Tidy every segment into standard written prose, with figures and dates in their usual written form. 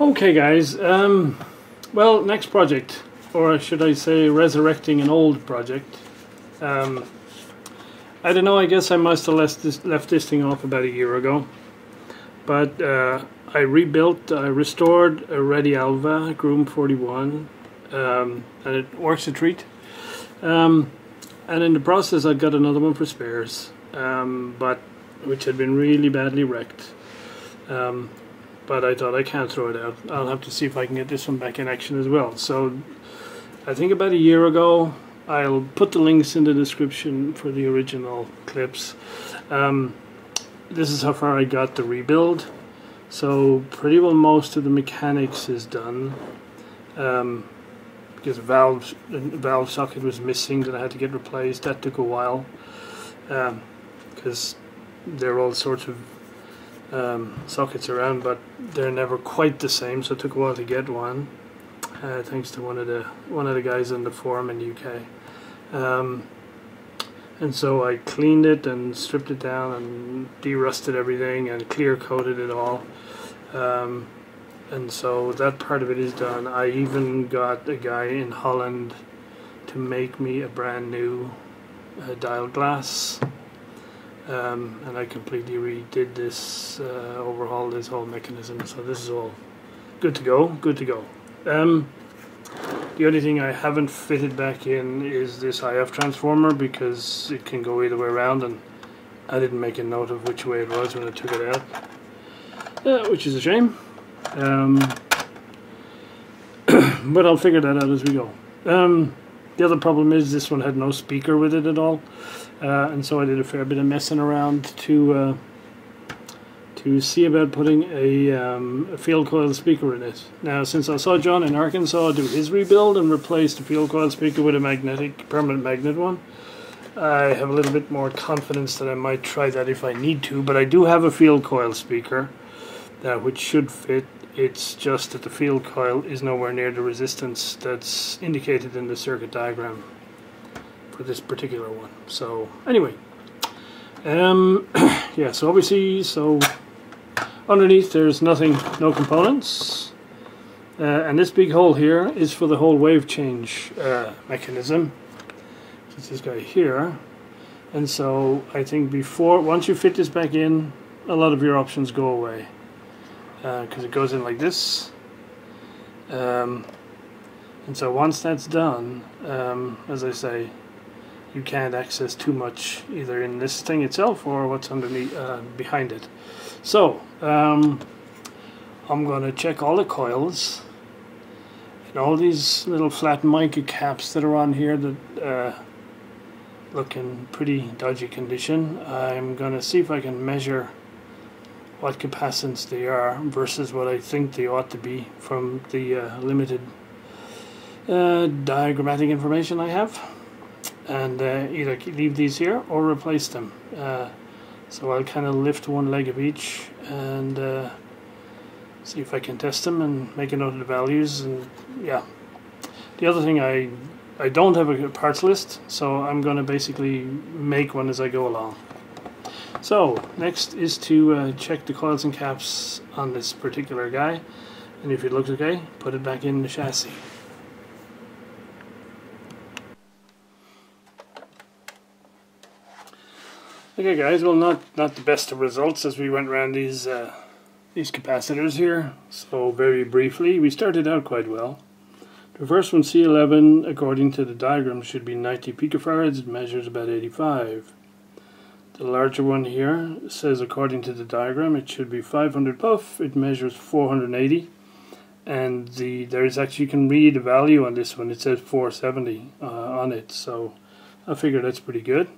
Okay guys, well, next project, or should I say resurrecting an old project. I don't know, I guess I must have left this thing off about a year ago, but I restored a Radialva Groom 41, and it works a treat. And in the process I got another one for spares, but which had been really badly wrecked. But I thought I can't throw it out. I'll have to see if I can get this one back in action as well. So I think about a year ago, I'll put the links in the description for the original clips. This is how far I got the rebuild. So pretty well most of the mechanics is done. Because the valve socket was missing that I had to get replaced. That took a while. Because there are all sorts of sockets around, but they're never quite the same, so it took a while to get one, thanks to one of the guys on the forum in the UK. And so I cleaned it and stripped it down and de-rusted everything and clear coated it all, and so that part of it is done. I even got a guy in Holland to make me a brand new dial glass. And I completely redid this, overhauled this whole mechanism, so this is all good to go, The only thing I haven't fitted back in is this IF transformer, because it can go either way around, and I didn't make a note of which way it was when I took it out, which is a shame. But I'll figure that out as we go. The other problem is this one had no speaker with it at all. And so I did a fair bit of messing around to see about putting a field coil speaker in it. Now, since I saw John in Arkansas do his rebuild and replace the field coil speaker with a permanent magnet one, I have a little bit more confidence that I might try that if I need to. But I do have a field coil speaker which should fit. It's just that the field coil is nowhere near the resistance that's indicated in the circuit diagram for this particular one. So anyway, yeah, so obviously, so underneath there's nothing, no components, and this big hole here is for the whole wave change mechanism. It's this guy here, and so I think once you fit this back in, a lot of your options go away, because it goes in like this. And so once that's done, as I say, you can't access too much either in this thing itself or what's underneath, behind it. So I'm going to check all the coils and all these little flat mica caps that are on here that look in pretty dodgy condition. I'm going to see if I can measure what capacitance they are versus what I think they ought to be from the limited diagrammatic information I have, and either leave these here or replace them. So I'll kind of lift one leg of each and see if I can test them and make a note of the values. And yeah, the other thing, I don't have a parts list, so I'm going to basically make one as I go along. So next is to check the coils and caps on this particular guy, and if it looks okay, put it back in the chassis. Okay guys, well, not the best of results as we went around these capacitors here. So very briefly, we started out quite well. The first one, C11, according to the diagram, should be 90 picofarads. It measures about 85. The larger one here says, according to the diagram, it should be 500 puff. It measures 480, and there's actually, you can read the value on this one. It says 470 on it, so I figure that's pretty good.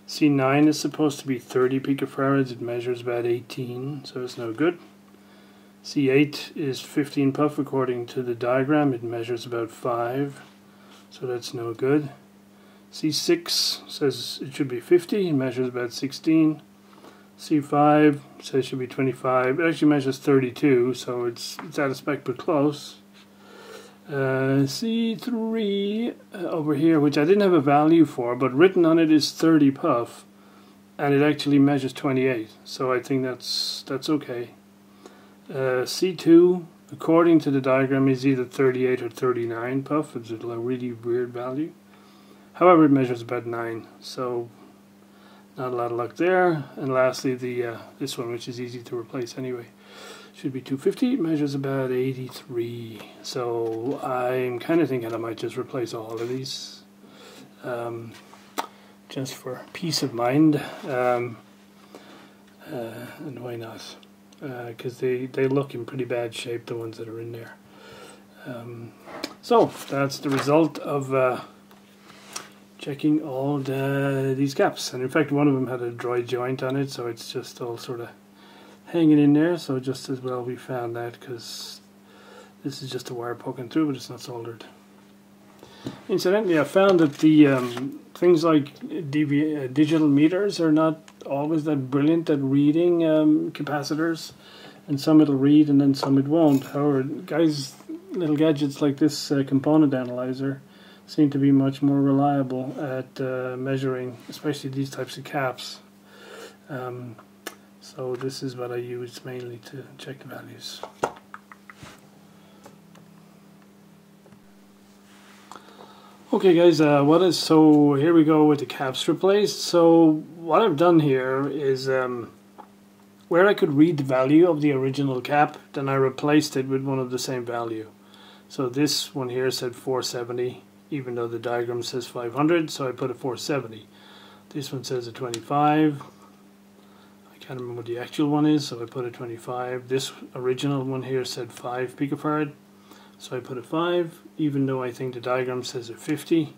C9 is supposed to be 30 picofarads. It measures about 18, so it's no good. C8 is 15 puff according to the diagram. It measures about 5, so that's no good. C6 says it should be 50. It measures about 16. C5 says it should be 25. It actually measures 32, so it's out of spec but close. C3 over here, which I didn't have a value for, but written on it is 30 puff, and it actually measures 28, so I think that's okay. C2 according to the diagram, is either 38 or 39 puff. It's a really weird value. However, it measures about 9, so not a lot of luck there. And lastly, this one, which is easy to replace anyway, should be 250. It measures about 83. So I'm kind of thinking I might just replace all of these, just for peace of mind. And why not? Because they look in pretty bad shape, the ones that are in there. So that's the result of checking all these caps. And in fact, one of them had a dry joint on it, so it's just all sort of hanging in there. So just as well we found that, because this is just a wire poking through, but it's not soldered. Incidentally, I found that the things like digital meters are not always that brilliant at reading capacitors, and some it'll read and then some it won't. However, guys, little gadgets like this component analyzer seem to be much more reliable at measuring, especially these types of caps. So this is what I use mainly to check the values. Okay guys, so here we go with the caps replaced. So what I've done here is where I could read the value of the original cap, then I replaced it with one of the same value. So this one here said 470, even though the diagram says 500, so I put a 470. This one says a 25. I can't remember what the actual one is, so I put a 25. This original one here said 5 picofarad. So I put a 5, even though I think the diagram says a 50.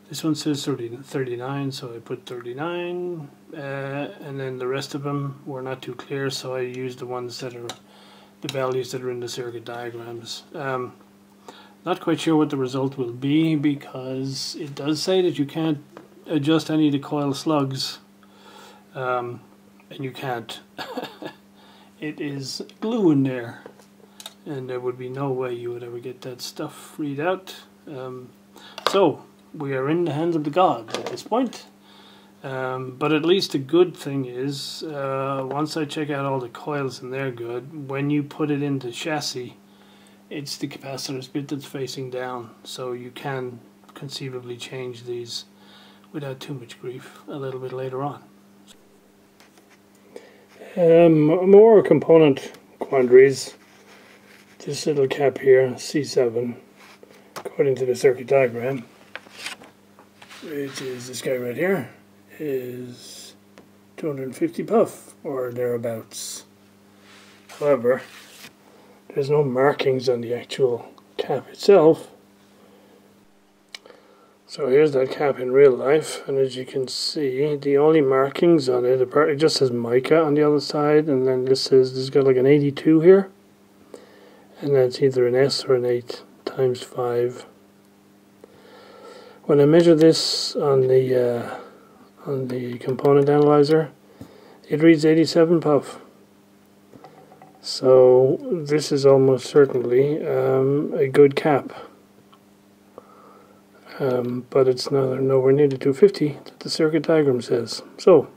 This one says 39, so I put 39. And then the rest of them were not too clear, so I used the ones that are the values that are in the circuit diagrams. Not quite sure what the result will be, because it does say that you can't adjust any of the coil slugs. And you can't. It is glue in there, and there would be no way you would ever get that stuff read out. So we are in the hands of the gods at this point. But at least the good thing is, once I check out all the coils and they're good, when you put it into chassis, it's the capacitor's bit that's facing down, so you can conceivably change these without too much grief a little bit later on. More component quandaries. This little cap here, C7, according to the circuit diagram, which is this guy right here, is 250 puff or thereabouts. However, there's no markings on the actual cap itself. So here's that cap in real life, and as you can see, the only markings on it, it just says mica on the other side, and then this has got like an 82 here, and that's either an S or an 8 times 5. When I measure this on the component analyzer, it reads 87 puff. So this is almost certainly a good cap. But it's nowhere near the 250 that the circuit diagram says. So,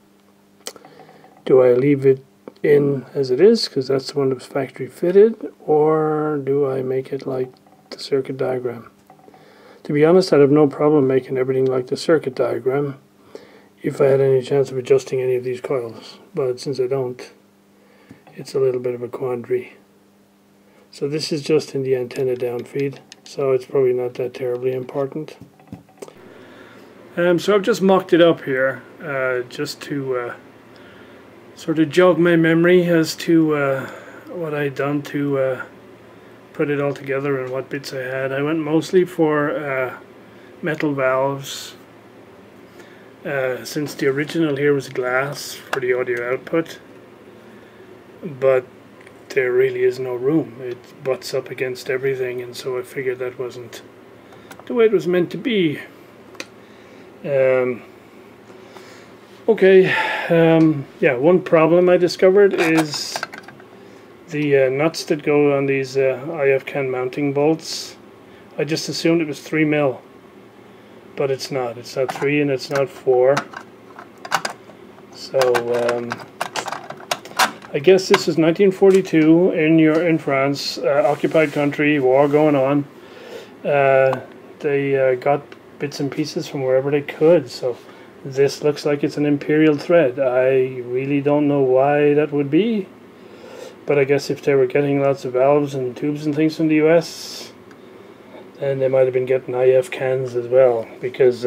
do I leave it in as it is, because that's the one that was factory fitted, or do I make it like the circuit diagram? To be honest, I'd have no problem making everything like the circuit diagram if I had any chance of adjusting any of these coils. But since I don't, it's a little bit of a quandary. So this is just in the antenna downfeed, so it's probably not that terribly important. So I've just mocked it up here, just to sort of jog my memory as to what I'd done to put it all together and what bits I had. I went mostly for metal valves, since the original here was glass for the audio output, but there really is no room. It butts up against everything, and so I figured that wasn't the way it was meant to be. Yeah, one problem I discovered is the nuts that go on these IF can mounting bolts. I just assumed it was 3mm, but it's not. It's not 3 and it's not 4. So I guess this is 1942 in France, occupied country, war going on. They got bits and pieces from wherever they could, so this looks like it's an imperial thread. I really don't know why that would be, but I guess if they were getting lots of valves and tubes and things from the US, then they might have been getting IF cans as well, because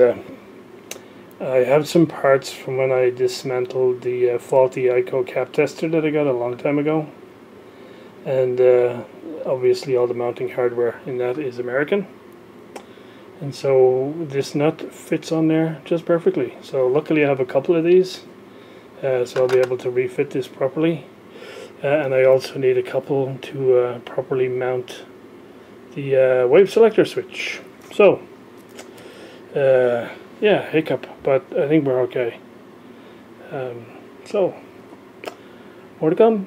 I have some parts from when I dismantled the faulty ICO cap tester that I got a long time ago, and obviously all the mounting hardware in that is American, and so this nut fits on there just perfectly. So luckily I have a couple of these, so I'll be able to refit this properly, and I also need a couple to properly mount the wave selector switch. So yeah, hiccup, but I think we're okay. So, more to come.